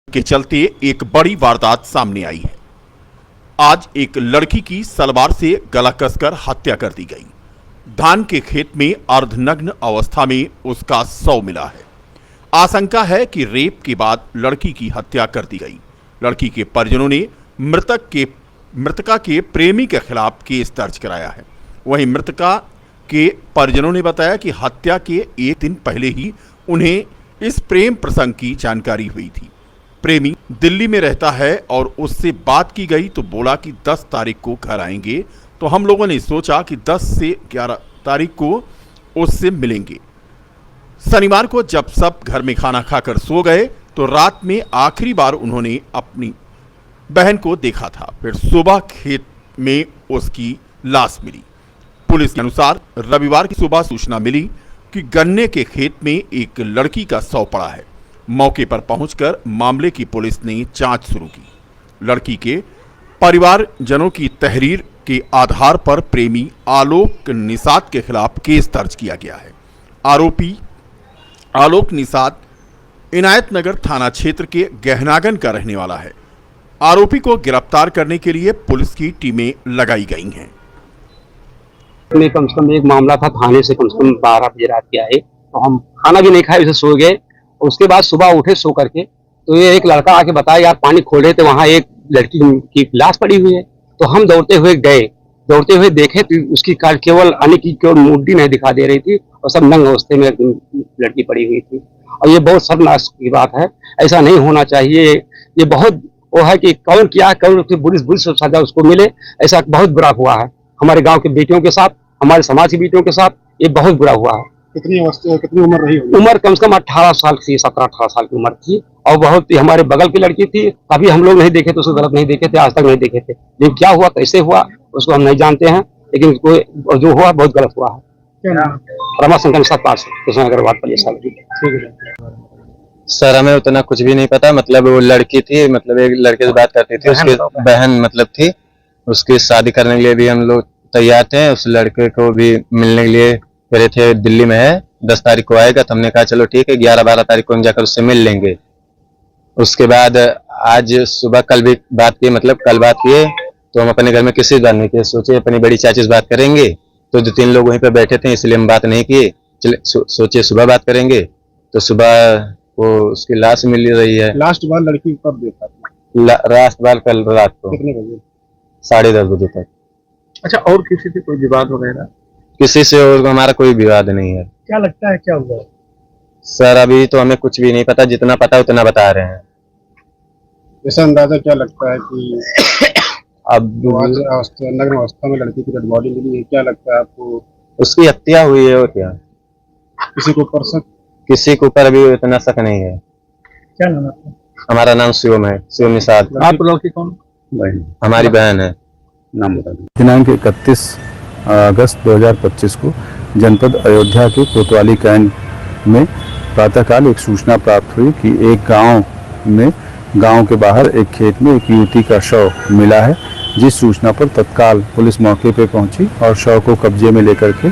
के चलते एक बड़ी वारदात सामने आई है। आज एक लड़की की सलवार से गला कसकर हत्या कर दी गई। धान के खेत में अर्धनग्न अवस्था में उसका शव मिला है। आशंका है कि रेप के बाद लड़की की हत्या कर दी गई। लड़की के परिजनों ने मृतका के प्रेमी के खिलाफ केस दर्ज कराया है। वहीं मृतका के परिजनों ने बताया कि हत्या के एक दिन पहले ही उन्हें इस प्रेम प्रसंग की जानकारी हुई थी। प्रेमी दिल्ली में रहता है और उससे बात की गई तो बोला कि 10 तारीख को घर आएंगे। तो हम लोगों ने सोचा कि 10 से 11 तारीख को उससे मिलेंगे। शनिवार को जब सब घर में खाना खाकर सो गए तो रात में आखिरी बार उन्होंने अपनी बहन को देखा था। फिर सुबह खेत में उसकी लाश मिली। पुलिस के अनुसार रविवार की सुबह सूचना मिली कि गन्ने के खेत में एक लड़की का शव पड़ा है। मौके पर पहुंचकर मामले की पुलिस ने जांच शुरू की। लड़की के परिवारजनों की तहरीर के आधार पर प्रेमी आलोक निषाद के खिलाफ केस दर्ज किया गया है। आरोपी आलोक निषाद इनायत नगर थाना क्षेत्र के गहनागन का रहने वाला है। आरोपी को गिरफ्तार करने के लिए पुलिस की टीमें लगाई गई हैं। कम से कम एक मामला था, थाने से कम 12 बजे रात के आए, तो हम खाना भी नहीं खाए, उसे सो गए। उसके बाद सुबह उठे सो करके, तो ये एक लड़का आके बताया यार पानी खोले थे, वहाँ एक लड़की की लाश पड़ी हुई है। तो हम दौड़ते हुए गए, दौड़ते हुए देखे तो उसकी केवल आने की केवल मुड्डी नहीं दिखा दे रही थी और सब नंग अवस्थे में लड़की पड़ी हुई थी। और ये बहुत शर्मनाक की बात है, ऐसा नहीं होना चाहिए। ये बहुत वो है कि कौन किया, कौन बुरी सजा उसको मिले, ऐसा बहुत बुरा हुआ है हमारे गांव के बेटियों के साथ, हमारे समाज की बेटियों के साथ। ये बहुत बुरा हुआ है। कितनी उम्र रही होगी? उम्र कम से कम 18 साल की, 17-18 साल की उम्र थी और बहुत ही हमारे बगल की लड़की थी। कभी हम लोग नहीं देखे थे, उसको गलत नहीं देखे थे, आज तक नहीं देखे थे। लेकिन क्या हुआ, कैसे हुआ, उसको हम नहीं जानते हैं, लेकिन उसको जो हुआ बहुत गलत हुआ है। क्या नाम? रमाशंकर निषाद पास कृष्ण अग्रवाल पुलिस। सर हमें उतना कुछ भी नहीं पता। मतलब वो लड़की थी, मतलब एक लड़के से बात करती थी, उसकी बहन मतलब थी। उसकी शादी करने के लिए भी हम लोग तैयार थे। उस लड़के को भी मिलने के लिए कह रहे थे, दिल्ली में है, 10 तारीख को आएगा। तो हमने कहा चलो ठीक है, 11-12 तारीख को हम जाकर उससे मिल लेंगे। उसके बाद आज सुबह कल भी बात की, मतलब कल बात किए तो हम अपने घर में किसी से बात नहीं किए। सोचे अपनी बड़ी चाची से बात करेंगे, तो 2-3 लोग वहीं पे बैठे थे, इसलिए हम बात नहीं किए। सोचे सुबह बात करेंगे। तो सुबह वो उसकी लाश मिल रही है। लास्ट बार लड़की कब देखा था? लास्ट बार कल रात को कितने बजे? 10:30 बजे तक। अच्छा, और किसी से कोई विवाद वगैरह? किसी से और हमारा कोई विवाद नहीं है। क्या लगता है क्या हुआ? सर अभी तो हमें कुछ भी नहीं पता, जितना पता उतना बता रहे हैं। ऐसा अंदाजा क्या लगता है कि अब नग्न अवस्था में लड़की की डेड बॉडी मिली है, क्या लगता है आपको? उसकी हत्या हुई है और क्या? किसी को ऊपर शक? किसी के ऊपर अभी इतना शक नहीं है। क्या नाम है? हमारा नाम शिवम है, शिवम निषाद। आप लड़की कौन? हमारी बहन है। नाम बता दीजिए। दिनांक 31 अगस्त 2025 को जनपद अयोध्या के कोतवाली कैंट में प्रातःकाल एक सूचना प्राप्त हुई कि एक गांव के बाहर एक खेत में एक युवती का शव मिला है। जिस सूचना पर तत्काल पुलिस मौके पर पहुंची और शव को कब्जे में लेकर के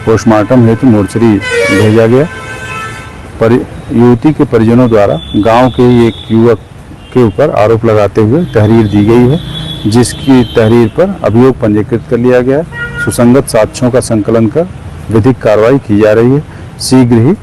पोस्टमार्टम हेतु मोर्चरी भेजा गया। युवती के परिजनों द्वारा गांव के एक युवक के ऊपर आरोप लगाते हुए तहरीर दी गई है, जिसकी तहरीर पर अभियोग पंजीकृत कर लिया गया है। सुसंगत साक्ष्यों का संकलन कर विधिक कार्रवाई की जा रही है। शीघ्र ही